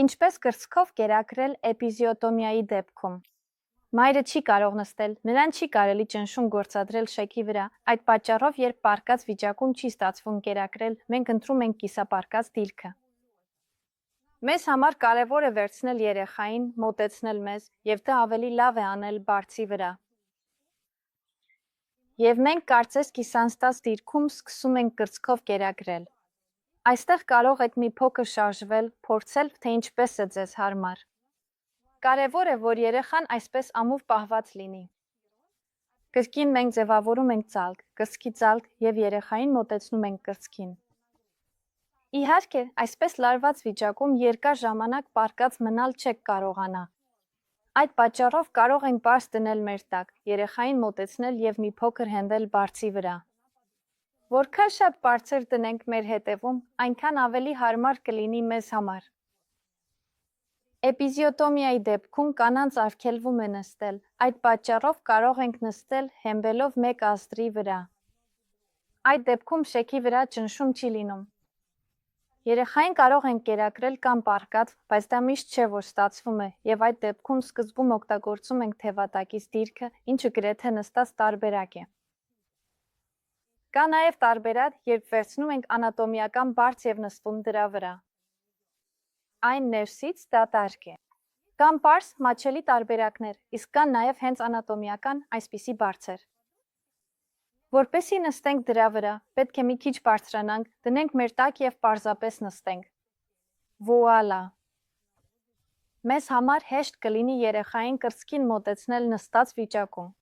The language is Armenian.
Ինչպես կրծքով կերակրել էպիզիոտոմիայի դեպքում։ Մայրը չի կարող նստել, նրան չի կարելի ճնշում գործադրել շեքի վրա, այդ պատճառով երբ պառկած վիճակում չի ստացվում կերակրել, մենք ընտրում ենք կիսապառկած դիրքը։ Մեզ համար կարևոր է վերցնել երեխային, մոտեցնել մեզ, և դա ավելի լավ է անել բարձի վրա։ Եվ մենք կարծես կիսանստած դիրքում սկսում ենք կրծքով կերակրել։ Այստեղ կարող եք մի փոքր շարժվել, փորձել, թե ինչպես է ձեզ հարմար։ Կարևոր է, որ երեխան այսպես ամուր պահված լինի։ Կրկին մենք ձևավորում ենք ծալք, կրծքի ծալք և երեխային մոտեցնում ենք կրծքին։ Իհարկե, այսպես լարված վիճակում երկար ժամանակ պառկած մնալ չեք կարողանա։ Այդ պատճառով կարող ենք բարձ դնել մեր տակ, երեխային մոտեցնել և մի փոքր հենվել բարձի վրա։ Որքան շատ բարձր դնենք մեր հետևում, այնքան ավելի հարմար կլինի մեզ համար։ Էպիզիոտոմիայի դեպքում կանանց արգելվում է նստել, այդ պատճառով կարող ենք նստել հենվելով մեկ ազդրի վրա։ Այդ դեպքում շեքի վրա ճնշում չի լինում։ Երեխային կարող ենք կերակրել կամ պառկած, բայց դա միշտ չէ, որ ստացվում է, և այդ դեպքում սկզբում օգտագործում ենք թևատակից դիրքը, ինչը գրեթե նստած տարբերակ է։ Կա նաև տարբերակ, երբ վերցնում ենք անատոմիական բարձ և նստվում դրա վրա։ Այն ներսից դատարկ է։ Կան պարզ, մատչելի տարբերակներ, իսկ կան նաև հենց անատոմիական այսպիսի բարձեր։ Որպեսզի նստենք դրա վրա, պետք է մի քիչ բարձրանանք, դնենք մեր տակ և պարզապես նստենք։ Վուալա։ Մեզ համար հեշտ կլինի երեխային կրծքին մոտեցնել նստած վիճակում։